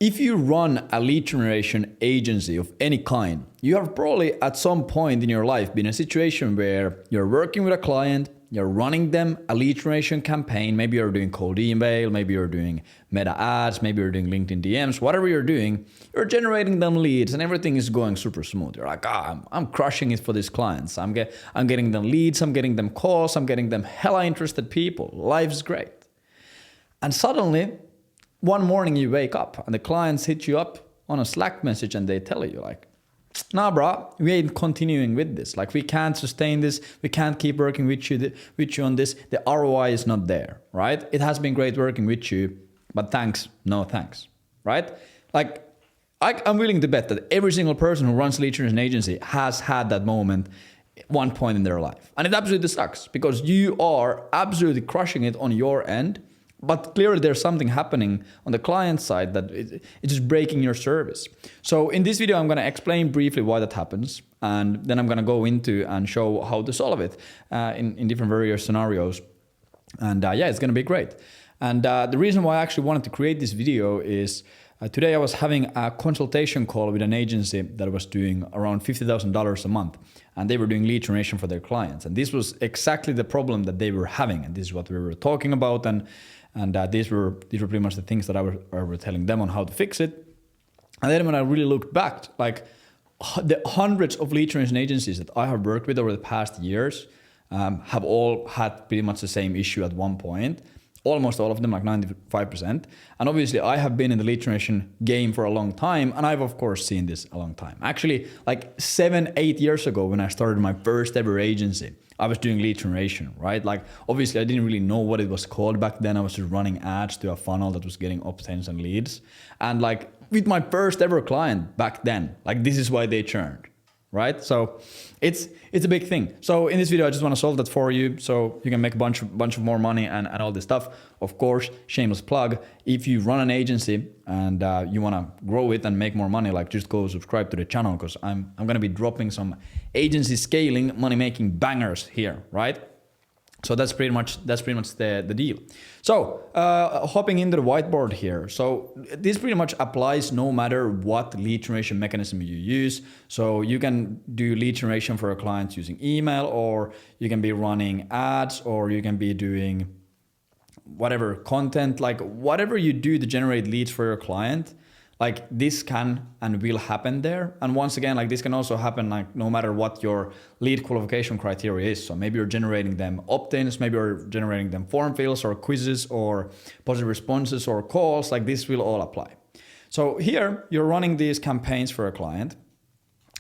If you run a lead generation agency of any kind, you have probably at some point in your life been in a situation where you're working with a client, you're running them a lead generation campaign. Maybe you're doing cold email, maybe you're doing meta ads, maybe you're doing LinkedIn DMs, whatever you're doing, you're generating them leads and everything is going super smooth. You're like, I'm crushing it for these clients. I'm getting them leads, I'm getting them calls, I'm getting them hella interested people. Life's great. And suddenly, one morning you wake up and the clients hit you up on a Slack message and they tell you like, nah, bro, we ain't continuing with this. Like we can't sustain this. We can't keep working with you on this. The ROI is not there, right? It has been great working with you, but thanks, no thanks, right? Like I'm willing to bet that every single person who runs a lead generation agency has had that moment at one point in their life. And it absolutely sucks because you are absolutely crushing it on your end. But clearly there's something happening on the client side that it's just breaking your service. So in this video, I'm going to explain briefly why that happens. And then I'm going to go into and show how to solve it in different various scenarios. And yeah, it's going to be great. And the reason why I actually wanted to create this video is today I was having a consultation call with an agency that was doing around $50,000 a month. And they were doing lead generation for their clients. And this was exactly the problem that they were having. And this is what we were talking about. And these were pretty much the things that I was telling them on how to fix it. And then when I really looked back, like the hundreds of lead generation agencies that I have worked with over the past years have all had pretty much the same issue at one point. Almost all of them, like 95%. And obviously I have been in the lead generation game for a long time. And I've of course seen this a long time. Actually, like 7-8 years ago when I started my first ever agency, I was doing lead generation, right? Like obviously I didn't really know what it was called back then. I was just running ads to a funnel that was getting opt-ins and leads. And like with my first ever client back then, like this is why they churned, right? So it's a big thing. So in this video, I just want to solve that for you so you can make a bunch of more money and all this stuff. Of course, shameless plug, if you run an agency and you want to grow it and make more money, like just go subscribe to the channel because I'm going to be dropping some agency scaling, money-making bangers here, right? So that's pretty much the deal. So hopping into the whiteboard here. So this pretty much applies no matter what lead generation mechanism you use. So you can do lead generation for your clients using email, or you can be running ads, or you can be doing whatever content, like whatever you do to generate leads for your client. Like this can and will happen there. And once again, like this can also happen like no matter what your lead qualification criteria is. So maybe you're generating them opt-ins, maybe you're generating them form fills or quizzes or positive responses or calls, like this will all apply. So here you're running these campaigns for a client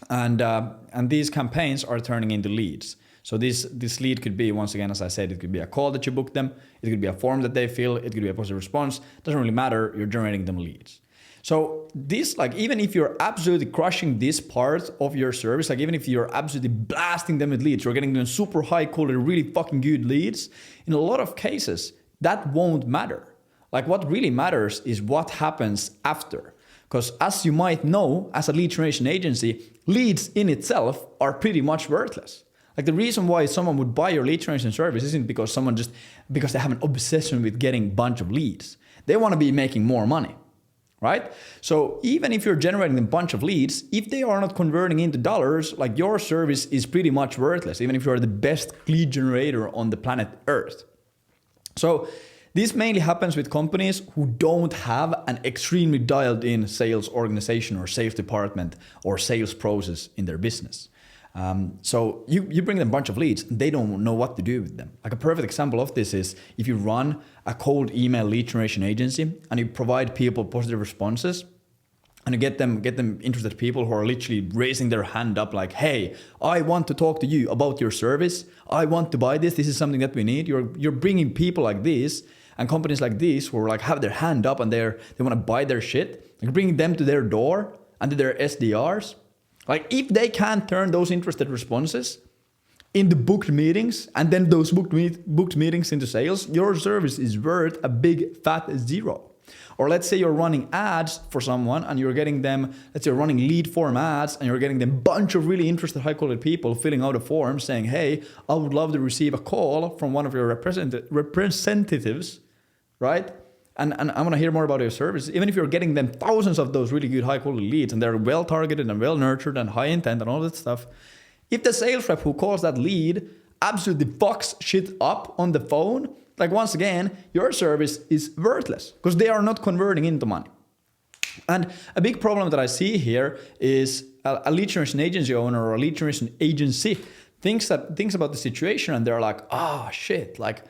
and these campaigns are turning into leads. So this lead could be, once again, as I said, it could be a call that you book them, it could be a form that they fill, it could be a positive response, doesn't really matter, you're generating them leads. So this, like, even if you're absolutely crushing this part of your service, like even if you're absolutely blasting them with leads, you're getting them super high quality, really fucking good leads, in a lot of cases, that won't matter. Like what really matters is what happens after. Because as you might know, as a lead generation agency, leads in itself are pretty much worthless. Like the reason why someone would buy your lead generation service isn't because because they have an obsession with getting a bunch of leads. They want to be making more money. Right? So even if you're generating a bunch of leads, if they are not converting into dollars, like your service is pretty much worthless, even if you're the best lead generator on the planet Earth. So this mainly happens with companies who don't have an extremely dialed in sales organization or sales department or sales process in their business. So you bring them a bunch of leads, they don't know what to do with them. Like a perfect example of this is if you run a cold email lead generation agency and you provide people positive responses and you get them interested people who are literally raising their hand up like, hey, I want to talk to you about your service. I want to buy this. This is something that we need. You're bringing people like this and companies like this who are like have their hand up and they want to buy their shit. You're bringing them to their door and to their SDRs. Like if they can't turn those interested responses into booked meetings and then those booked meetings into sales, your service is worth a big fat zero. Or let's say you're running ads for someone and you're getting them, let's say you're running lead form ads and you're getting them a bunch of really interested high quality people filling out a form saying, hey, I would love to receive a call from one of your representatives, right? and I want to hear more about your service, even if you're getting them thousands of those really good high quality leads and they're well targeted and well nurtured and high intent and all that stuff, if the sales rep who calls that lead absolutely fucks shit up on the phone, like once again, your service is worthless because they are not converting into money. And a big problem that I see here is a lead generation agency owner or a lead generation agency thinks about the situation and they're like, oh shit, like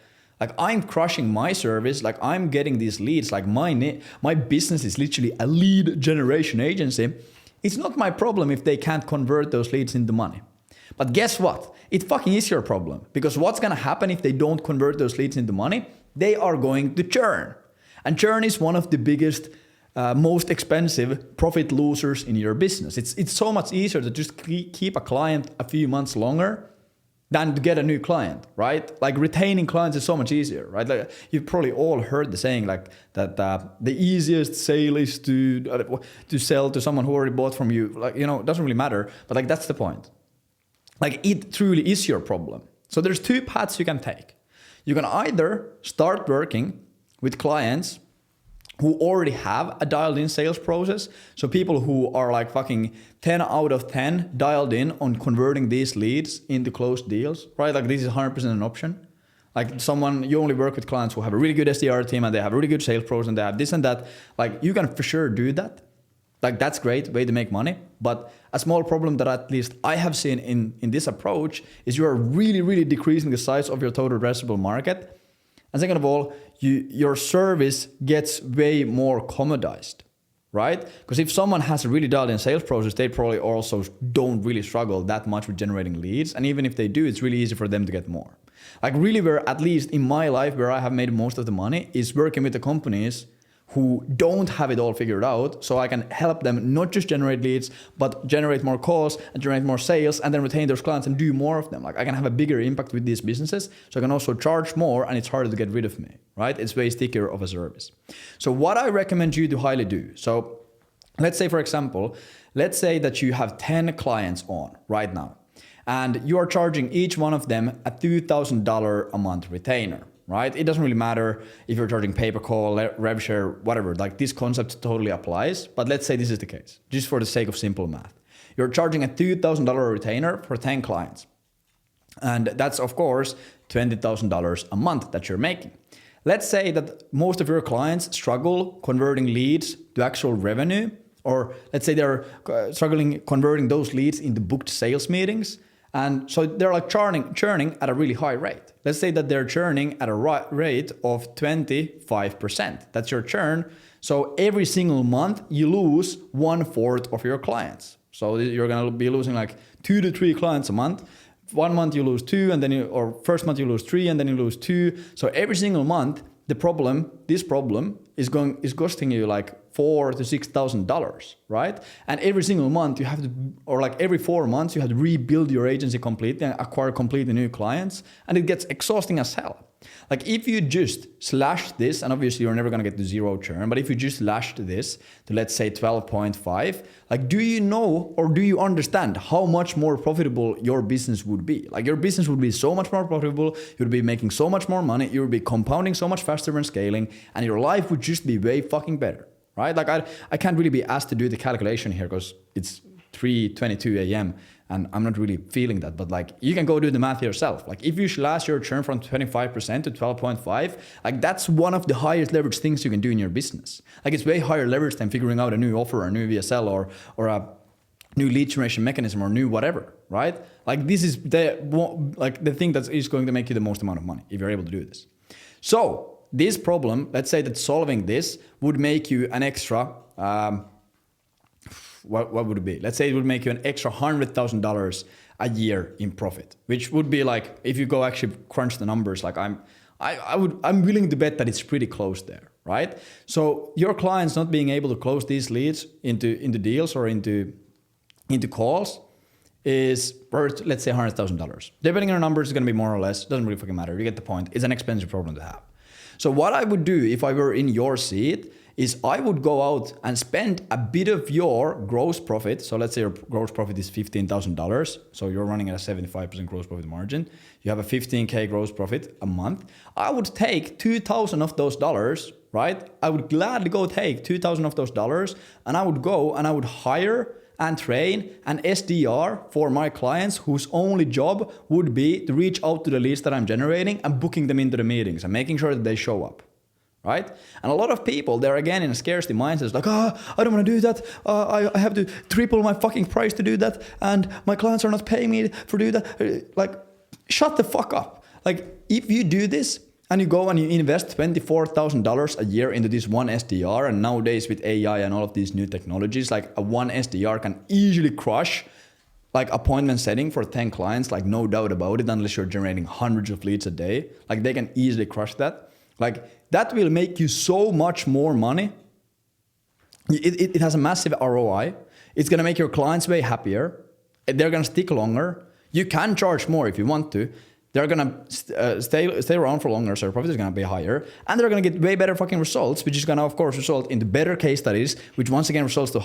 I'm crushing my service, like I'm getting these leads, like my business is literally a lead generation agency. It's not my problem if they can't convert those leads into money. But guess what? It fucking is your problem, because what's gonna happen if they don't convert those leads into money? They are going to churn. And churn is one of the biggest, most expensive profit losers in your business. It's so much easier to just keep a client a few months longer than to get a new client, right? Like retaining clients is so much easier, right? Like you've probably all heard the saying like that the easiest sale is to sell to someone who already bought from you. Like, you know, it doesn't really matter, but like that's the point. Like it truly is your problem. So there's two paths you can take. You can either start working with clients who already have a dialed in sales process. So people who are like fucking 10 out of 10 dialed in on converting these leads into closed deals, right? Like this is 100% an option. Like you only work with clients who have a really good SDR team and they have a really good sales process and they have this and that. Like you can for sure do that. Like that's great way to make money. But a small problem that at least I have seen in this approach is you are really, really decreasing the size of your total addressable market. And second of all, your service gets way more commodized, right? Because if someone has a really dialed in sales process, they probably also don't really struggle that much with generating leads. And even if they do, it's really easy for them to get more. Like really where, at least in my life, where I have made most of the money is working with the companies who don't have it all figured out, so I can help them not just generate leads, but generate more calls and generate more sales and then retain those clients and do more of them. Like I can have a bigger impact with these businesses, so I can also charge more and it's harder to get rid of me, right? It's way stickier of a service. So what I recommend you to highly do, so let's say for example, let's say that you have 10 clients on right now and you are charging each one of them a $2,000 a month retainer. Right? It doesn't really matter if you're charging pay-per-call, rev share, whatever. Like this concept totally applies. But let's say this is the case, just for the sake of simple math. You're charging a $2,000 retainer for 10 clients. And that's, of course, $20,000 a month that you're making. Let's say that most of your clients struggle converting leads to actual revenue, or let's say they're struggling converting those leads into booked sales meetings. And so they're like churning at a really high rate. Let's say that they're churning at a rate of 25%. That's your churn. So every single month you lose 1/4 of your clients. So you're gonna be losing like 2 to 3 clients a month. 1 month you lose 2, and then first month you lose 3, and then you lose 2. So every single month, this problem is costing you like $4,000 to $6,000, right? And every single month you have to, or like every 4 months, you have to rebuild your agency completely and acquire completely new clients, and it gets exhausting as hell. Like if you just slash this, and obviously you're never gonna get to zero churn, but if you just slashed this to let's say 12.5, like do you know or do you understand how much more profitable your business would be? Like your business would be so much more profitable, you'd be making so much more money, you would be compounding so much faster when scaling, and your life would just be way fucking better, right? Like I can't really be asked to do the calculation here because it's 3:22 a.m. and I'm not really feeling that, but like you can go do the math yourself. Like if you slash your churn from 25% to 12.5, like that's one of the highest leverage things you can do in your business. Like it's way higher leverage than figuring out a new offer or a new VSL or a new lead generation mechanism or new whatever, right? Like this is the thing that is going to make you the most amount of money if you're able to do this. So this problem, let's say that solving this would make you an extra, what would it be? Let's say it would make you an extra $100,000 a year in profit, which would be like, if you go actually crunch the numbers, like I'm willing to bet that it's pretty close there, right? So your clients not being able to close these leads into deals or into calls is worth, let's say $100,000. Depending on the numbers, it's gonna be more or less, doesn't really fucking matter, you get the point. It's an expensive problem to have. So what I would do if I were in your seat is I would go out and spend a bit of your gross profit. So let's say your gross profit is $15,000. So you're running at a 75% gross profit margin. You have a 15K gross profit a month. I would take 2,000 of those dollars, right? I would gladly go take 2,000 of those dollars and I would go and I would hire and train an SDR for my clients whose only job would be to reach out to the leads that I'm generating and booking them into the meetings and making sure that they show up. Right? And a lot of people, they're again in a scarcity mindset. It's like, I don't want to do that. I have to triple my fucking price to do that. And my clients are not paying me for do that. Like, shut the fuck up. Like, if you do this and you go and you invest $24,000 a year into this one SDR, and nowadays with AI and all of these new technologies, like a one SDR can easily crush like appointment setting for 10 clients, like no doubt about it, unless you're generating hundreds of leads a day. Like they can easily crush that. Like that will make you so much more money. It has a massive ROI. It's going to make your clients way happier. They're going to stick longer. You can charge more if you want to. They're going to stay around for longer, so their profit is going to be higher. And they're going to get way better fucking results, which is going to, of course, result into better case studies, which once again results to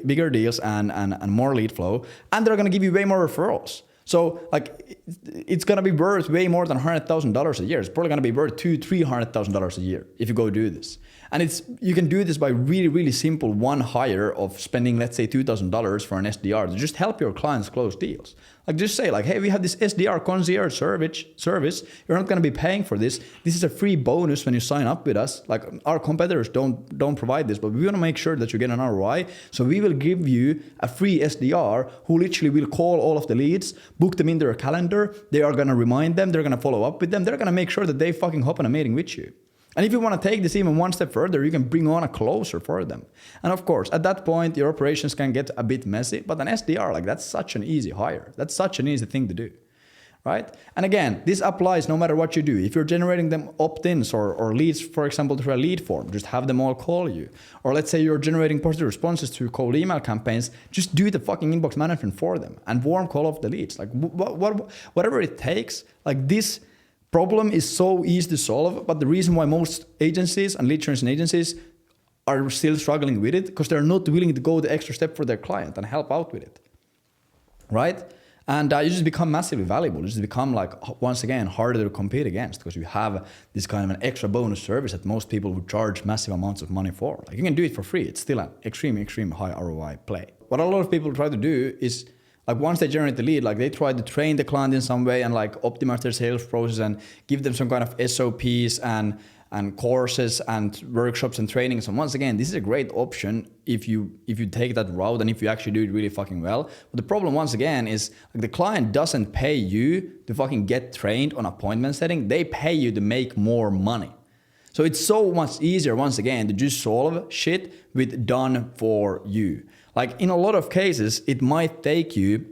bigger deals and more lead flow. And they're going to give you way more referrals. So like it's gonna be worth way more than $100,000 a year. It's probably gonna be worth $200,000-300,000 a year if you go do this. And you can do this by really, really simple one hire of spending, let's say $2,000 for an SDR to just help your clients close deals. Like just say like, hey, we have this SDR concierge service. You're not gonna be paying for this. This is a free bonus when you sign up with us. Like our competitors don't provide this, but we wanna make sure that you get an ROI. So we will give you a free SDR who literally will call all of the leads, book them in their calendar. They are gonna remind them. They're gonna follow up with them. They're gonna make sure that they fucking hop on a meeting with you. And if you want to take this even one step further, you can bring on a closer for them. And of course, at that point, your operations can get a bit messy, but an SDR, like that's such an easy hire. That's such an easy thing to do, right? And again, this applies no matter what you do. If you're generating them opt-ins or leads, for example, through a lead form, just have them all call you. Or let's say you're generating positive responses through cold email campaigns, just do the fucking inbox management for them and warm call off the leads. Like whatever it takes, like this problem is so easy to solve, but the reason why most agencies and lead generation agencies are still struggling with it because they're not willing to go the extra step for their client and help out with it, right? And you just become massively valuable. You just become like, once again, harder to compete against because you have this kind of an extra bonus service that most people would charge massive amounts of money for. Like you can do it for free. It's still an extreme high ROI play. What a lot of people try to do is like once they generate the lead, like they try to train the client in some way and like optimize their sales process and give them some kind of SOPs and courses and workshops and trainings. And once again, this is a great option if you take that route and if you actually do it really fucking well. But the problem once again is like the client doesn't pay you to fucking get trained on appointment setting. They pay you to make more money. So it's so much easier once again to just solve shit with done for you. Like in a lot of cases, it might take you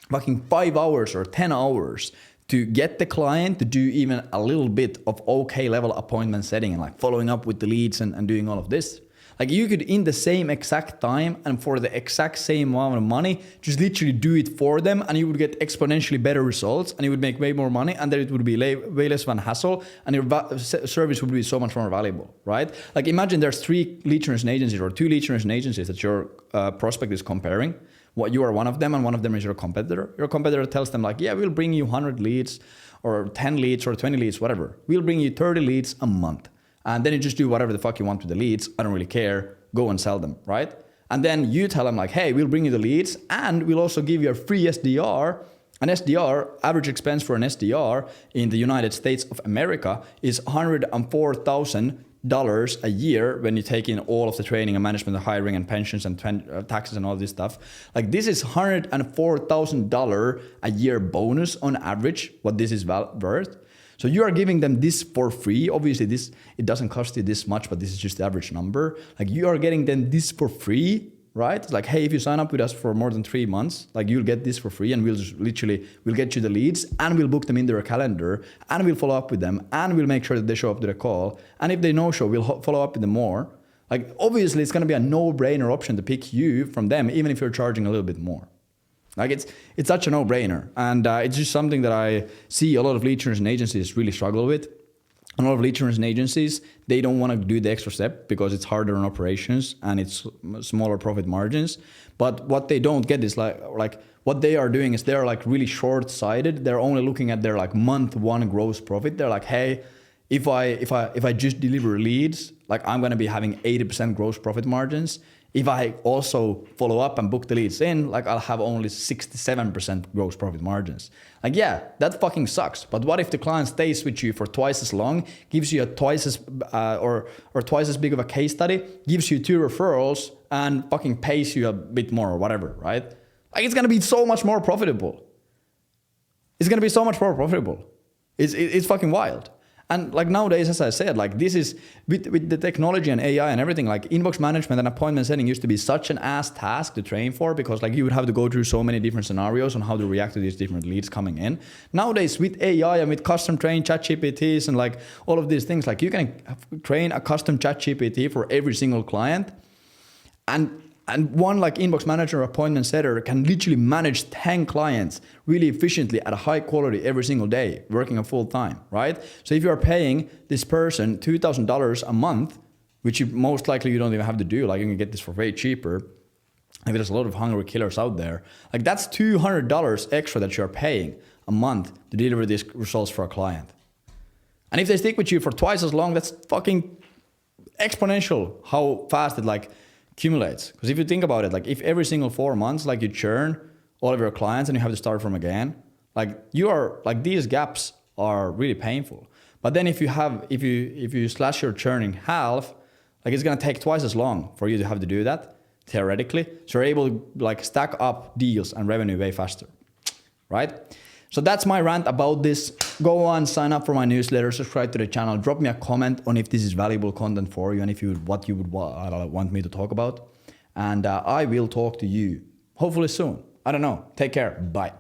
fucking 5 hours or 10 hours to get the client to do even a little bit of okay level appointment setting and like following up with the leads and doing all of this. Like you could in the same exact time and for the exact same amount of money, just literally do it for them and you would get exponentially better results and you would make way more money and then it would be way less of a hassle and your service would be so much more valuable, right? Like imagine there's 3 lead generation agencies or 2 lead generation agencies that your prospect is comparing. What you are one of them and one of them is your competitor. Your competitor tells them like, yeah, we'll bring you 100 leads or 10 leads or 20 leads, whatever. We'll bring you 30 leads a month. And then you just do whatever the fuck you want with the leads. I don't really care. Go and sell them, right? And then you tell them like, hey, we'll bring you the leads and we'll also give you a free SDR. An SDR, average expense for an SDR in the United States of America is $104,000 a year when you take in all of the training and management and hiring and pensions and taxes and all this stuff. Like this is $104,000 a year bonus on average, what this is worth. So you are giving them this for free. Obviously it doesn't cost you this much, but this is just the average number. Like you are getting them this for free, right? It's like, hey, if you sign up with us for more than 3 months, like you'll get this for free and we'll get you the leads and we'll book them in their calendar and we'll follow up with them and we'll make sure that they show up to the call. And if they no show, we'll follow up with them more. Like obviously it's going to be a no-brainer option to pick you from them, even if you're charging a little bit more. Like it's such a no-brainer, and it's just something that I see a lot of lead generation agencies really struggle with. A lot of lead generation agencies, they don't want to do the extra step because it's harder on operations and it's smaller profit margins. But what they don't get is like what they are doing is they're like really short-sighted. They're only looking at their like month 1 gross profit. They're like, hey, if I just deliver leads, like I'm going to be having 80% gross profit margins. If I also follow up and book the leads in, like I'll have only 67% gross profit margins. Like, yeah, that fucking sucks. But what if the client stays with you for twice as long, gives you a twice as or twice as big of a case study, gives you 2 referrals, and fucking pays you a bit more or whatever, right? Like, it's gonna be so much more profitable. It's gonna be so much more profitable. It's fucking wild. And like nowadays, as I said, like this is with the technology and AI and everything, like inbox management and appointment setting used to be such an ass task to train for, because like you would have to go through so many different scenarios on how to react to these different leads coming in. Nowadays with AI and with custom trained chat GPTs and like all of these things, like you can train a custom chat GPT for every single client. And one like inbox manager or appointment setter can literally manage 10 clients really efficiently at a high quality every single day, working a full time, right? So if you are paying this person $2,000 a month, which you most likely you don't even have to do, like you can get this for way cheaper. Like there's a lot of hungry killers out there. Like that's $200 extra that you're paying a month to deliver these results for a client. And if they stick with you for twice as long, that's fucking exponential how fast it like accumulates. Because if you think about it, like if every single 4 months, like you churn all of your clients and you have to start from again, like you are like these gaps are really painful. But then if you slash your churn in half, like it's gonna take twice as long for you to have to do that theoretically. So you're able to like stack up deals and revenue way faster, right? So that's my rant about this. Go on, sign up for my newsletter, subscribe to the channel, drop me a comment on if this is valuable content for you and if what you would want me to talk about. And I will talk to you hopefully soon. I don't know. Take care. Bye.